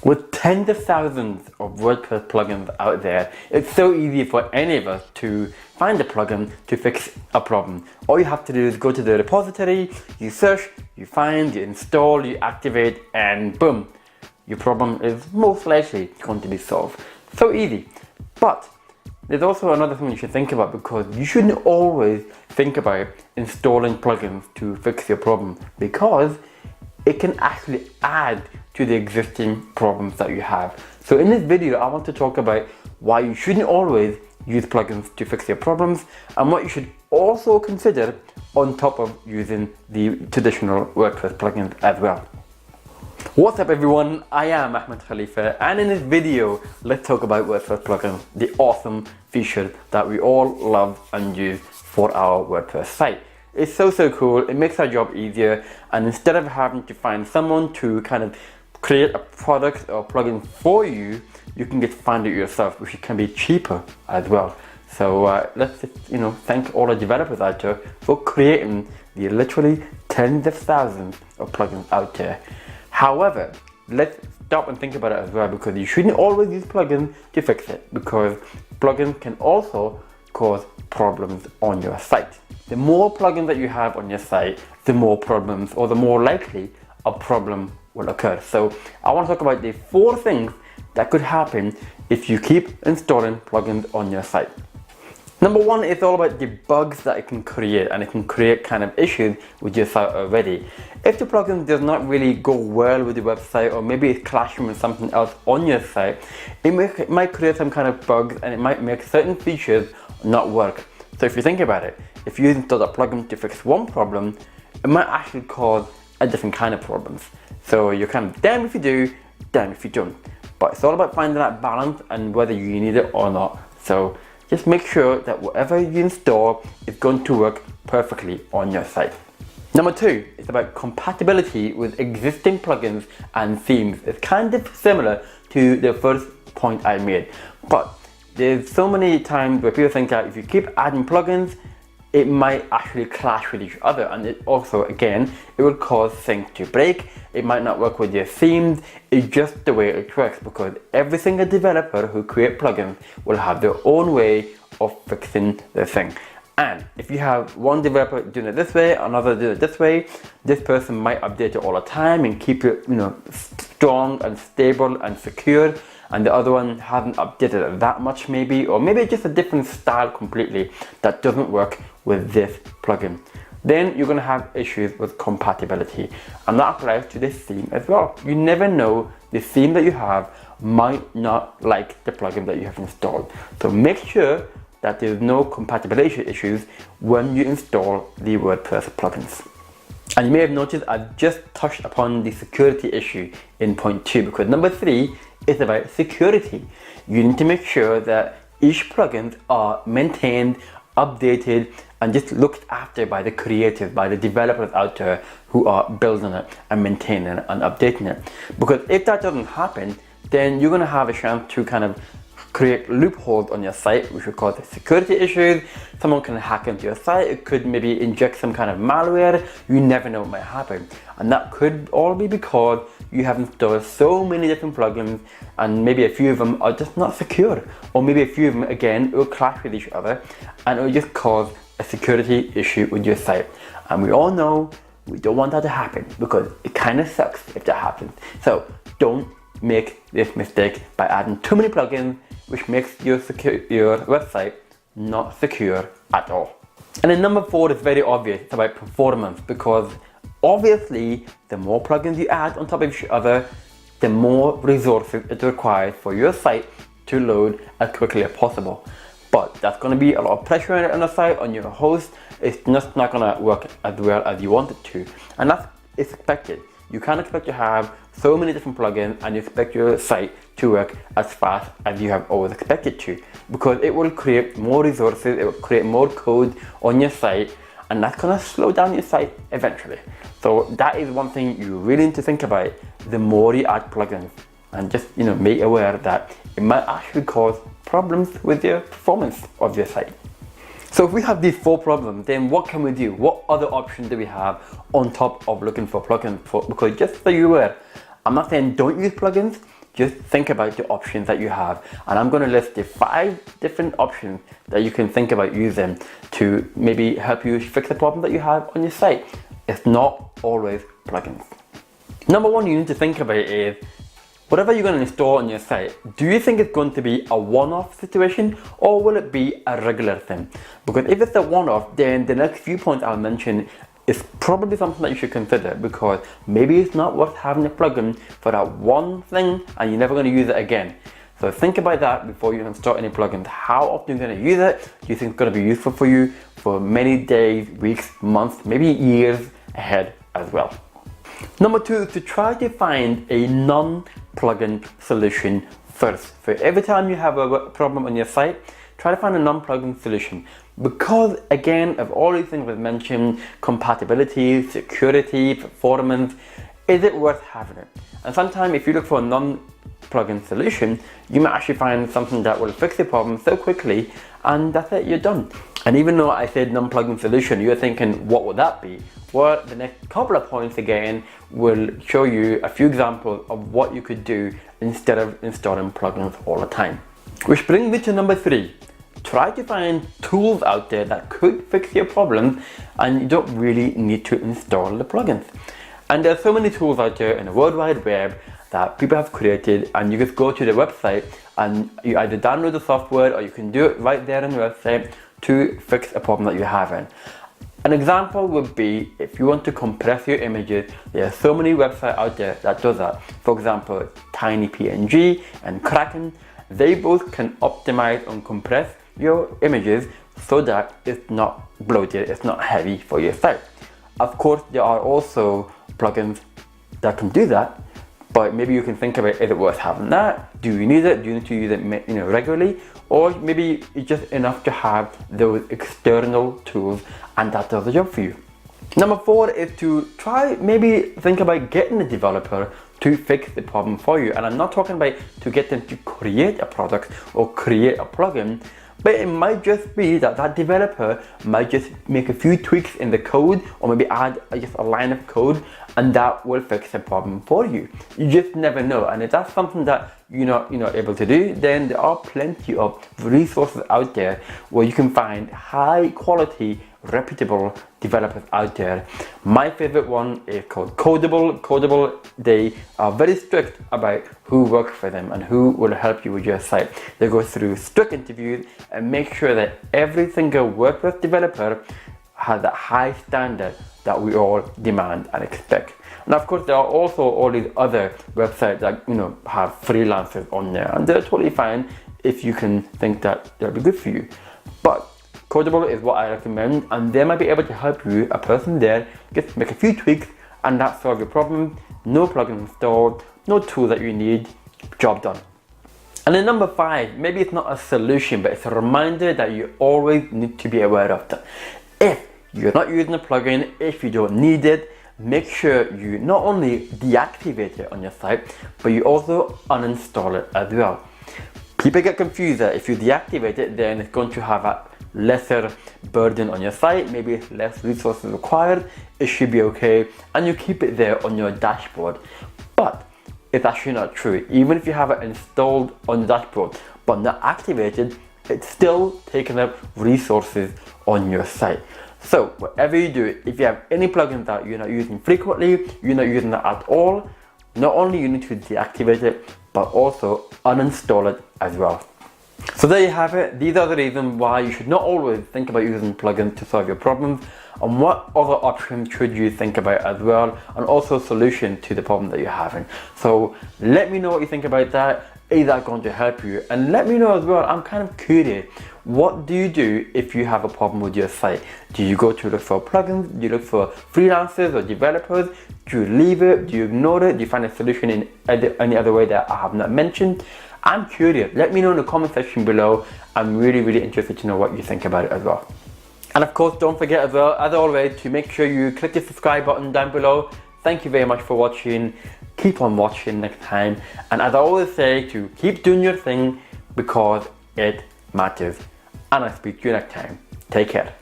With tens of thousands of WordPress plugins out there, it's so easy for any of us to find a plugin to fix a problem. All you have to do is go to the repository, you search, you find, you install, you activate, and boom, your problem is most likely going to be solved. So easy. But there's also another thing you should think about, because you shouldn't always think about installing plugins to fix your problem, because it can actually add to the existing problems that you have. So in this video, I want to talk about why you shouldn't always use plugins to fix your problems, and what you should also consider on top of using the traditional WordPress plugins as well. What's up everyone, I am Ahmed Khalifa, and in this video, let's talk about WordPress plugins, the awesome feature that we all love and use for our WordPress site. It's so cool, it makes our job easier, and instead of having to find someone to kind of create a product or plugin for you, you can get to find it yourself, which can be cheaper as well. So let's just, thank all the developers out there for creating the literally tens of thousands of plugins out there. However, let's stop and think about it as well, because you shouldn't always use plugins to fix it, because plugins can also cause problems on your site. The more plugins that you have on your site, the more problems, or the more likely a problem will occur. So I want to talk about the 4 things that could happen if you keep installing plugins on your site. Number 1 is all about the bugs that it can create, and it can create kind of issues with your site already. If the plugin does not really go well with the website, or maybe it's clashing with something else on your site, it might create some kind of bugs, and it might make certain features not work. So if you think about it, if you install a plugin to fix one problem, it might actually cause a different kind of problems. So you're kind of damned if you do, damned if you don't. But it's all about finding that balance and whether you need it or not. So just make sure that whatever you install is going to work perfectly on your site. Number 2 is about compatibility with existing plugins and themes. It's kind of similar to the first point I made, but there's so many times where people think that if you keep adding plugins, it might actually clash with each other, and it also, again, it will cause things to break. It might not work with your themes. It's just the way it works, because every single developer who create plugins will have their own way of fixing the thing. And if you have one developer doing it this way, another doing it this way, this person might update it all the time and keep it, strong and stable and secure, and the other one hasn't updated it that much maybe, or maybe just a different style completely that doesn't work with this plugin. Then you're going to have issues with compatibility, and that applies to this theme as well. You never know, the theme that you have might not like the plugin that you have installed. So make sure that there's no compatibility issues when you install the WordPress plugins. And you may have noticed I've just touched upon the security issue in point 2, because number 3 is about security. You need to make sure that each plugins are maintained, updated, and just looked after by the creators, by the developers out there who are building it and maintaining it and updating it. Because if that doesn't happen, then you're going to have a chance to kind of create loopholes on your site, which will cause security issues. Someone can hack into your site. It could maybe inject some kind of malware. You never know what might happen, and that could all be because you have installed so many different plugins, and maybe a few of them are just not secure, or maybe a few of them, again, will clash with each other, and it will just cause a security issue with your site. And we all know we don't want that to happen, because it kind of sucks if that happens. So don't make this mistake by adding too many plugins, which makes your website not secure at all. And then number 4 is very obvious. It's about performance, because obviously the more plugins you add on top of each other, the more resources it requires for your site to load as quickly as possible. But that's going to be a lot of pressure on the site, on your host. It's just not going to work as well as you want it to, and that's expected. You can't expect to have so many different plugins and you expect your site to work as fast as you have always expected to, because it will create more resources, it will create more code on your site, and that's going to slow down your site eventually. So that is one thing you really need to think about the more you add plugins, and just make aware that it might actually cause problems with your performance of your site. So if we have these 4 problems, then what can we do? What other options do we have on top of looking for plugins? Because just so you're aware, I'm not saying don't use plugins, just think about the options that you have. And I'm going to list the 5 different options that you can think about using to maybe help you fix the problem that you have on your site. It's not always plugins. Number 1 you need to think about is, whatever you're going to install on your site, do you think it's going to be a one-off situation or will it be a regular thing? Because if it's a one-off, then the next few points I'll mention is probably something that you should consider, because maybe it's not worth having a plugin for that one thing and you're never going to use it again. So think about that before you install any plugins. How often you're going to use it? Do you think it's going to be useful for you for many days, weeks, months, maybe years ahead as well? Number 2 is to try to find a non-plugin solution first. For every time you have a problem on your site, try to find a non-plugin solution. Because again, of all these things we've mentioned, compatibility, security, performance, is it worth having it? And sometimes if you look for a non-plugin solution, you might actually find something that will fix the problem so quickly, and that's it, you're done. And even though I said non-plugin solution, you're thinking, what would that be? Well, the next couple of points again will show you a few examples of what you could do instead of installing plugins all the time. Which brings me to number 3. Try to find tools out there that could fix your problems and you don't really need to install the plugins. And there are so many tools out there in the World Wide Web that people have created, and you just go to the website and you either download the software or you can do it right there on the website to fix a problem that you're having. An example would be if you want to compress your images. There are so many websites out there that does that. For example, TinyPNG and Kraken, they both can optimize and compress your images so that it's not bloated, it's not heavy for your site. Of course, there are also plugins that can do that, but maybe you can think about, is it worth having that? Do you need it? Do you need to use it regularly? Or maybe it's just enough to have those external tools and that does the job for you. Number 4 is to maybe think about getting a developer to fix the problem for you. And I'm not talking about to get them to create a product or create a plugin, but it might just be that that developer might just make a few tweaks in the code or maybe add just a line of code, and that will fix the problem for you. You just never know. And if that's something that you're not able to do, then there are plenty of resources out there where you can find high quality, reputable developers out there. My favorite one is called Codable. Codable, they are very strict about who works for them and who will help you with your site. They go through strict interviews and make sure that every single WordPress developer has that high standard that we all demand and expect. And of course, there are also all these other websites that have freelancers on there, and they're totally fine if you can think that they'll be good for you. But Codable is what I recommend, and they might be able to help you, a person there, just make a few tweaks and that solve your problem. No plugin installed, no tool that you need, job done. And then number 5, maybe it's not a solution, but it's a reminder that you always need to be aware of that. If you're not using a plugin, if you don't need it, make sure you not only deactivate it on your site, but you also uninstall it as well. People get confused that if you deactivate it, then it's going to have a lesser burden on your site, maybe less resources required, it should be okay, and you keep it there on your dashboard. But it's actually not true. Even if you have it installed on the dashboard but not activated, it's still taking up resources on your site. So whatever you do, if you have any plugins that you're not using frequently, you're not using it at all, not only you need to deactivate it, but also uninstall it as well. So there you have it. These are the reasons why you should not always think about using plugins to solve your problems, and what other options should you think about as well, and also solutions to the problem that you're having. So let me know what you think about that. Is that going to help you? And let me know as well, I'm kind of curious, what do you do if you have a problem with your site? Do you go to look for plugins? Do you look for freelancers or developers? Do you leave it? Do you ignore it? Do you find a solution in any other way that I have not mentioned? I'm curious. Let me know in the comment section below. I'm really interested to know what you think about it as well. And of course, don't forget as well, as always, to make sure you click the subscribe button down below. Thank you very much for watching. Keep on watching next time. And as I always say, to keep doing your thing because it matters. And I'll speak to you next time. Take care.